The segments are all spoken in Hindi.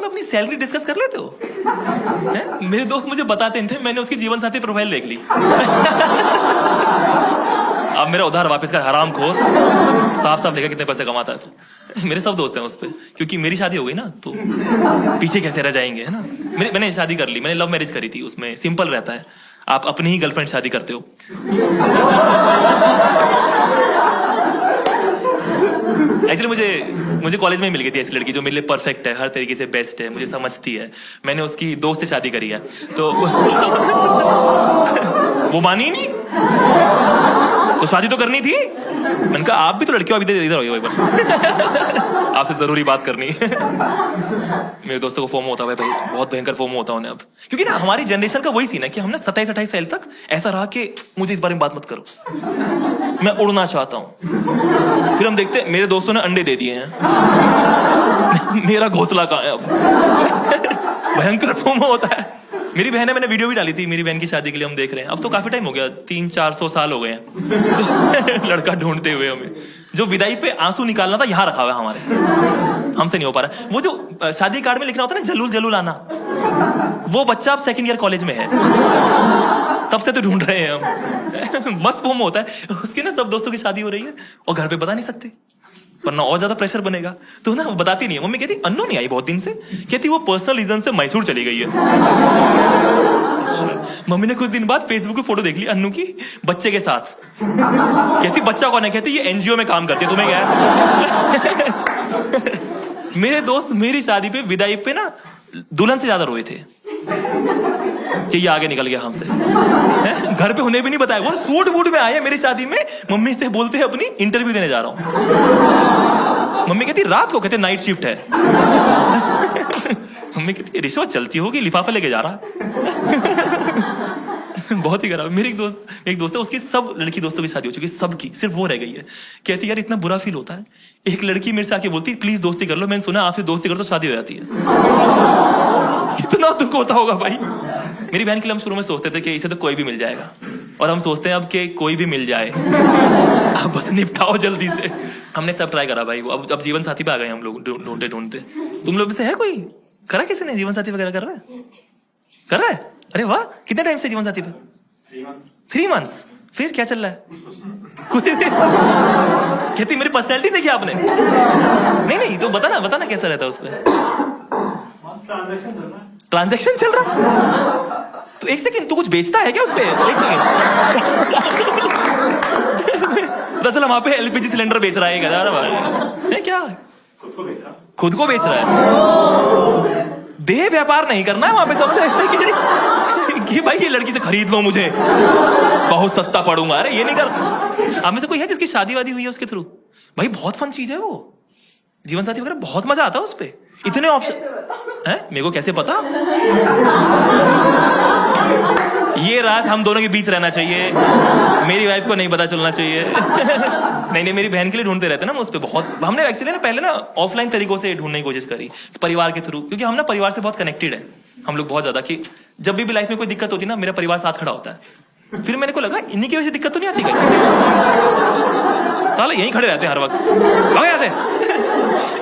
अपनी सैलरी डिस्कस कर लेते हो? मेरे दोस्त मुझे बताते थे, मैंने उसकी जीवन साथी प्रोफाइल देख ली। अब मेरा उधार वापस का हराम खोर साफ साफ लिखा कितने पैसे कमाता है तो। मेरे सब दोस्त हैं उस पे, क्योंकि मेरी शादी हो गई ना तो पीछे कैसे रह जाएंगे, है ना। मैंने शादी कर ली, मैंने लव मैरिज करी थी, उसमें सिंपल रहता है, आप अपनी ही गर्लफ्रेंड शादी करते हो। एक्चुअली मुझे कॉलेज में ही मिल गई थी ऐसी लड़की जो मेरे लिए परफेक्ट है, हर तरीके से बेस्ट है, मुझे समझती है। मैंने उसकी दोस्त से शादी करी है तो वो मानी नहीं, तो शादी तो करनी थी। मैंने कहा आप भी तो लड़की हो, अभी इधर हो, आपसे जरूरी बात करनी है। मेरे दोस्तों को फोमो होता है भाई, बहुत भयंकर फोमो होता है उन्हें अब, क्योंकि ना हमारी जनरेशन का वही सीन है कि हमने 27-28 साल तक ऐसा रहा कि मुझे इस बारे में बात मत करो, मैं उड़ना चाहता हूं। फिर हम देखते हैं मेरे दोस्तों ने अंडे दे दिए हैं, मेरा घोंसला कहां है अब। भयंकर फोमो होता है। मेरी बहन है, मैंने वीडियो भी डाली थी मेरी बहन की शादी के लिए, हम देख रहे हैं, अब तो काफी टाइम हो गया, 300-400 साल हो गए हैं लड़का ढूंढते हुए हमें। जो विदाई पे आंसू निकालना था यहाँ रखा हुआ है हमारे, हमसे नहीं हो पा रहा। वो जो शादी कार्ड में लिखना होता है ना, जलूल जलूल आना, वो बच्चा अब 2nd ईयर कॉलेज में है, तब से तो ढूंढ रहे हैं हम। मस्त फोम होता है उसके ना, सब दोस्तों की शादी हो रही है और घर पे बता नहीं सकते वरना और ज्यादा प्रेशर बनेगा, तो ना वो बताती नहीं है। मम्मी कहती अन्नू नहीं आई बहुत दिन से, कहती वो पर्सनल रीजन से मैसूर चली गई है। मम्मी ने कुछ दिन बाद फेसबुक पे फोटो देख ली अन्नू की बच्चे के साथ, कहती बच्चा कौन है, कहती ये एनजीओ में काम करती है, तुम्हें क्या है। मेरे दोस्त मेरी शादी पे विदाई पे ना दुल्हन से ज्यादा रोए थे कि ये आगे निकल गया हमसे। घर पे उन्हें भी नहीं बताया, वो सूट बूट में आए मेरी शादी में, मम्मी से बोलते हैं अपनी इंटरव्यू देने जा रहा हूं। मम्मी कहती रात को, कहते नाइट शिफ्ट है। मम्मी कहती रिश्वत चलती होगी, लिफाफा लेके जा रहा। बहुत ही खराब। मेरी एक दोस्त है, उसकी सब लड़की दोस्तों की शादी हो चुकी है, सबकी, सिर्फ वो रह गई है। कहती यार इतना बुरा फील होता है, एक लड़की मेरे से आके बोलती प्लीज दोस्ती कर लो, मैंने सुना आपसे दोस्ती करो तो शादी हो जाती है। कितना दुख होता होगा भाई। मेरी बहन के लिए हम शुरू में सोचते थे कि इसे तो कोई भी मिल जाएगा, और हम सोचते हैं अब कि कोई भी मिल जाए, अब बस निपटाओ जल्दी से। हमने सब ट्राई करा भाई, अब जीवन साथी पे आ गए हम लोग ढूंढते ढूंढते। तुम लोग से है कोई करा, किसी ने जीवन साथी वगैरह कर रहा है? अरे वाह, कितने टाइम से जीवन साथी पे? 3 मंथ्स। फिर क्या चल रहा है? कहती मेरी पर्सनैलिटी देखी आपने? नहीं तो बताना कैसा रहता है उसपे। ट्रांजैक्शन चल रहा। तो एक सेकंड, तू कुछ बेचता है क्या उसपे? एक सेकंड। पता चला वहां पे एलपीजी सिलेंडर बेच रहा है क्या? खुद को बेच रहा है। देह व्यापार नहीं करना है वहां पे सबसे, कि भाई ये लड़की से खरीद लो मुझे, बहुत सस्ता पड़ूंगा। अरे ये नहीं कर। आप में से कोई है जिसकी शादी वादी हुई है उसके थ्रू? भाई बहुत फन चीज है वो, जीवन साथी वगैरह, बहुत मजा आता है उस पे। इतने ऑप्शन है, मेरे को कैसे पता? ये राज हम दोनों के बीच रहना चाहिए, मेरी वाइफ को नहीं पता चलना चाहिए। नहीं, मेरी बहन के लिए ढूंढते रहते ना हम उस पे बहुत। हमने एक्चुअली ना पहले ना ऑफलाइन तरीकों से ढूंढने की कोशिश करी, परिवार के थ्रू, क्योंकि हम ना परिवार से बहुत कनेक्टेड है हम लोग, बहुत ज्यादा, कि जब भी लाइफ में कोई दिक्कत होती ना मेरा परिवार साथ खड़ा होता है। फिर मेरे को लगा इन्हीं की वजह से दिक्कत तो नहीं आती कहीं, साला यहीं खड़े रहते हैं हर वक्त, भाग यहाँ से।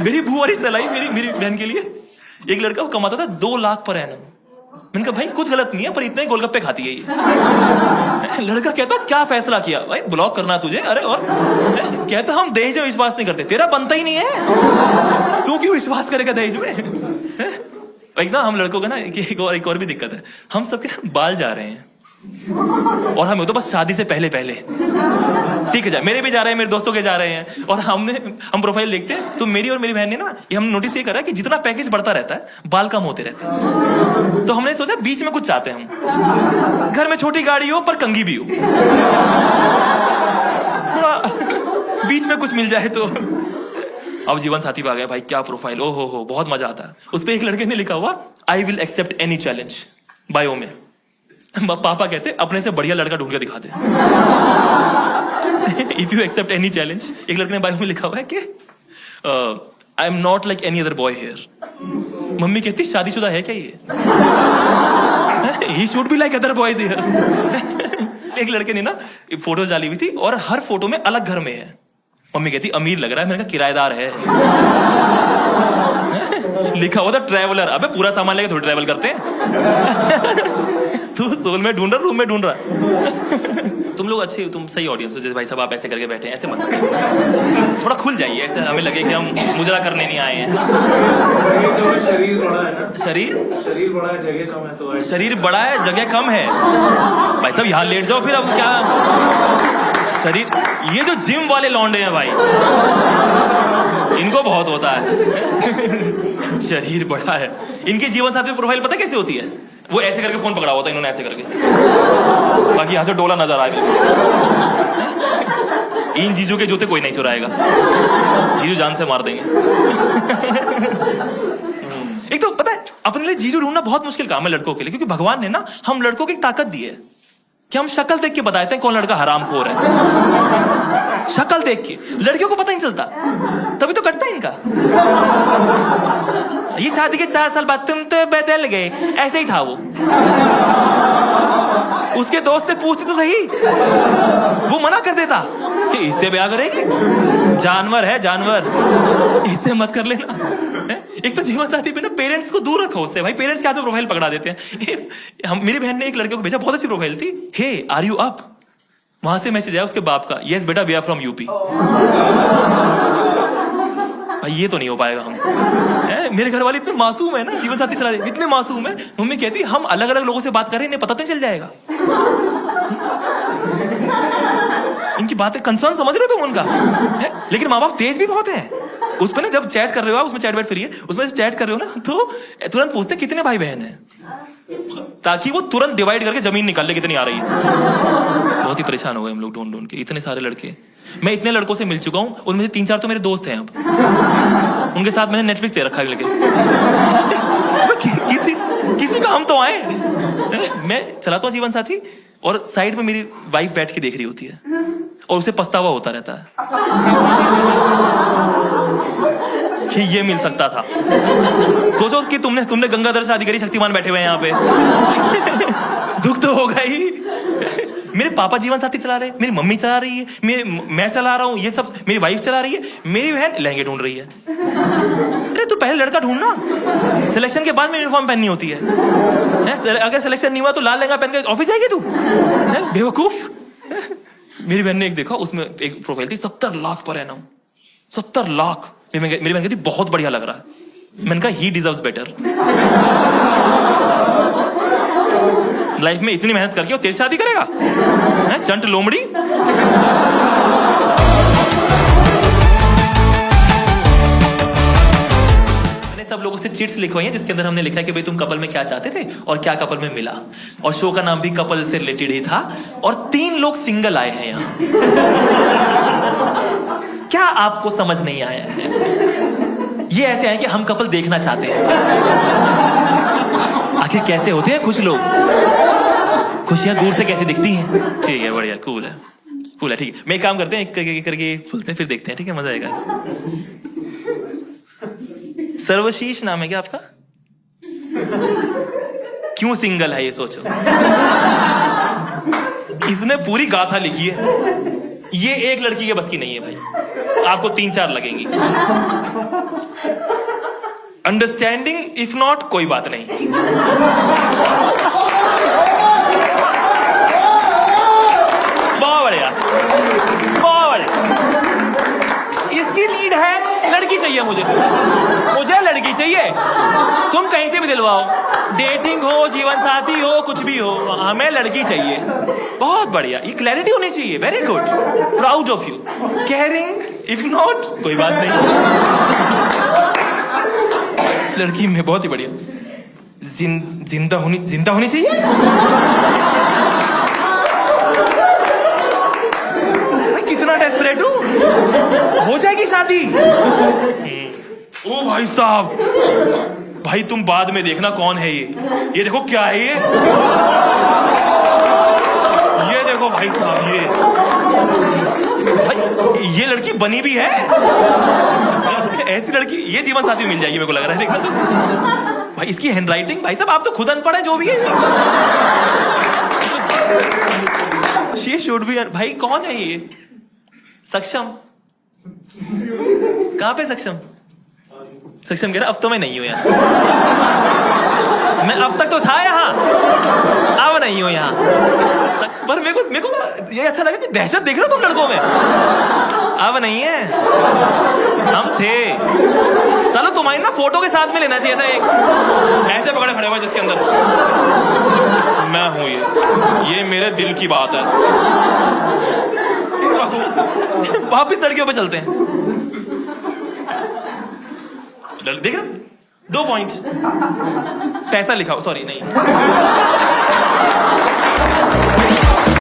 मेरी बुआ रिश्ता लाई मेरी बहन के लिए, एक लड़का वो कमाता था 2 लाख पर एनम। मैंने कहा भाई कुछ गलत नहीं है, पर इतने गोलगप्पे खाती है ये। लड़का कहता क्या फैसला किया? भाई ब्लॉक करना तुझे। अरे और कहता हम दहेज में विश्वास नहीं करते। तेरा बनता ही नहीं है, तू क्यों विश्वास करेगा दहेज में? एक ना हम लड़कों का ना एक और भी दिक्कत है, हम सबके ना बाल जा रहे हैं, और हमें तो बस शादी से पहले ठीक है, मेरे भी जा रहे हैं, मेरे दोस्तों के जा रहे हैं, और हम प्रोफाइल देखते हैं तो मेरी और मेरी बहन ने ना ये हम नोटिस ये करा कि जितना पैकेज बढ़ता रहता है बाल कम होते रहते हैं। तो हमने सोचा बीच में कुछ चाहते हैं हम, घर में छोटी गाड़ी हो पर कंघी भी हो, थोड़ा बीच में कुछ मिल जाए तो। अब जीवन साथी पे आ गए भाई, क्या प्रोफाइल, ओ हो बहुत मजा आता है। उस पर एक लड़के ने लिखा हुआ I will accept any challenge, bio में। पापा कहते अपने से बढ़िया लड़का ढूंढ के दिखा दे। If you accept any challenge, एक लड़के ने बायो में लिखा हुआ है कि I am not like any other boy here. Mummy कहती शादीशुदा है क्या ये? He should be like other boys here. एक लड़के ने ना फोटो डाली हुई थी और हर फोटो में अलग घर में है। मम्मी कहती अमीर लग रहा है, मैंने कहा किराएदार है। लिखा हुआ था ट्रैवलर। अबे पूरा सामान लेके थोड़ी ट्रैवल करते हैं। तू सोल में ढूंढ रहा, रूम में ढूंढ रहा। तुम लोग अच्छे, तुम सही ऑडियंस हो। जैसे भाई साहब आप ऐसे करके बैठे हैं, ऐसे मत थोड़ा खुल जाइए, ऐसे हमें लगे कि हम मुजरा करने नहीं आए हैं। शरीर बड़ा है ना, शरीर बड़ा है, जगह कम है तो शरीर बड़ा है, जगह कम है। भाई साहब यहाँ लेट जाओ फिर। अब क्या शरीर, ये जो जिम वाले लौंडे हैं भाई, इनको बहुत होता है। शरीर बड़ा है। इनके जीवन साथी प्रोफाइल पता कैसे होती है? वो ऐसे करके फोन पकड़ा होता है इन्होंने, ऐसे करके, बाकी यहां से डोला नजर आएगा। इन जीजू के जूते कोई नहीं चुराएगा, जीजू जान से मार देंगे। एक तो पता है, अपने लिए जीजू ढूंढना बहुत मुश्किल काम है लड़कों के लिए, क्योंकि भगवान ने ना हम लड़कों की एक ताकत दी है कि हम शक्ल देख के बताते हैं कौन लड़का हरामखोर है। शक्ल देख के लड़कियों को पता नहीं चलता, तभी तो कटता है इनका। ये शादी के 4 साल बाद तुम तो बदल गए, ऐसे ही था वो। उसके दोस्त से पूछती तो सही, वो मना कर देता कि इससे ब्याह करेंगे, जानवर है जानवर, इससे मत कर लेना। एक तो जीवन साथी पे ना पेरेंट्स को दूर रखो उससे। भाई पेरेंट्स क्या तो प्रोफाइल पकड़ा देते हैं। मेरी बहन ने एक लड़के को भेजा, बहुत अच्छी प्रोफाइल थी। हे आर यू अप? वहां से मैसेज आया उसके बाप का, यस बेटा वी आर फ्रॉम यूपी। भाई ये तो नहीं हो पाएगा हमसे। मेरे घर वाले इतने मासूम है ना, जीवन साथी सलाह इतने मासूम है। मम्मी कहती हम अलग अलग लोगों से बात कर रहे हैं, इन्हें पता तो नहीं चल जाएगा। इनकी बातें कंसर्न समझ रहे हो तुम उनका है? लेकिन माँ बाप तेज भी बहुत है। उस पर ना जब चैट कर रहे हो आप, उसमें चैट बैट फ्री है, उसमें चैट कर रहे हो ना तो तुरंत पूछते कितने भाई बहन हैं, ताकि वो तुरंत डिवाइड करके जमीन निकाल ले कितनी आ रही है। बहुत ही परेशान हो गए हम लोग ढूंढ ढूंढ के, इतने सारे लड़के। मैं इतने लड़कों से मिल चुका हूं, उनमें से 3-4 तो मेरे दोस्त हैं। अब उनके साथ मैंने नेटफ्लिक्स दे रखा है लेकिन किसी काम तो आए। मैं चलाता हूँ जीवन साथी और साइड में मेरी वाइफ बैठ के देख रही होती है और उसे पछतावा होता रहता है कि ये मिल सकता था। सोचो कि तुमने गंगाधर शादी करी, शक्तिमान बैठे हुए हैं यहाँ पे। दुख तो होगा ही। मेरे पापा जीवन साथी चला रहे हैं, मेरी मम्मी चला रही है, मैं चला रहा हूँ, ये सब मेरी वाइफ चला रही है, मेरी बहन लहंगे ढूंढ रही है। अरे तू पहले लड़का ढूंढना, सिलेक्शन के बाद में यूनिफॉर्म पहननी होती है। अगर सिलेक्शन नहीं हुआ तो लाल लहंगा पहन के ऑफिस जाएगी तू, बेवकूफ। मेरी बहन ने एक देखा, उसमें एक प्रोफाइल थी 70 लाख पर एनम, 70 लाख। मेरी बहन कहती बहुत बढ़िया लग रहा है। मैंने कहा ही डिजर्व्स बेटर। लाइफ में इतनी मेहनत करके वो तेरी शादी करेगा है? चंट लोमड़ी। मैंने सब लोगों से चिट्स लिखवाई हैं जिसके अंदर हमने लिखा है कि भाई तुम कपल में क्या चाहते थे और क्या कपल में मिला। और शो का नाम भी कपल से रिलेटेड ही था और 3 लोग सिंगल आए हैं यहाँ। क्या आपको समझ नहीं आया है? ये ऐसे आए कि हम कपल देखना चाहते हैं। आखिर कैसे होते हैं खुश लोग, खुशियां दूर से कैसे दिखती हैं। ठीक है, बढ़िया, कूल है, कूल है। ठीक है, मैं एक काम करते हैं, एक करके खुलते हैं फिर देखते हैं। ठीक है, मजा आएगा। सर्वशीष नाम है क्या आपका? क्यों सिंगल है ये सोचो। इसने पूरी गाथा लिखी है। ये एक लड़की के बस की नहीं है भाई, आपको 3-4 लगेंगी। अंडरस्टैंडिंग इफ नॉट कोई बात नहीं। बहुत बढ़िया, बहुत बढ़िया। इसकी नीड है, लड़की चाहिए मुझे लड़की चाहिए। तुम कहीं से भी दिलवाओ, डेटिंग हो, जीवन साथी हो, कुछ भी हो, हमें लड़की चाहिए। बहुत बढ़िया, ये क्लैरिटी होनी चाहिए। Very good, proud of you. Caring if not कोई बात नहीं। लड़की में बहुत ही बढ़िया, जिंदा होनी चाहिए। कितना डेस्परेट हूं, हो जाएगी शादी। ओ भाई साहब, भाई तुम बाद में देखना कौन है ये देखो क्या है ये देखो भाई साहब, भाई ये लड़की बनी भी है। ऐसी लड़की, ये जीवन साथी मिल जाएगी मेरे को लग रहा है। देखना तो भाई इसकी हैंडराइटिंग, भाई साहब आप तो खुद अनपढ़ है जो भी है। She should be. भाई कौन है ये? सक्षम? कहां पे सक्षम? सक्षम कह रहा अब तो मैं नहीं हूं यहाँ, मैं अब तक तो था यहाँ, अब नहीं हूं यहाँ। पर मेरे को ये अच्छा लगा कि दहशत देख रहे हो तुम लड़कों में, अब नहीं है, हम थे। चलो तुम्हारी ना फोटो के साथ में लेना चाहिए था एक, ऐसे पकड़े खड़े हुए जिसके अंदर मैं हूं, ये मेरे दिल की बात है। वापिस लड़कियों पे चलते हैं। देख रहे 2 पॉइंट पैसा लिखाओ, सॉरी नहीं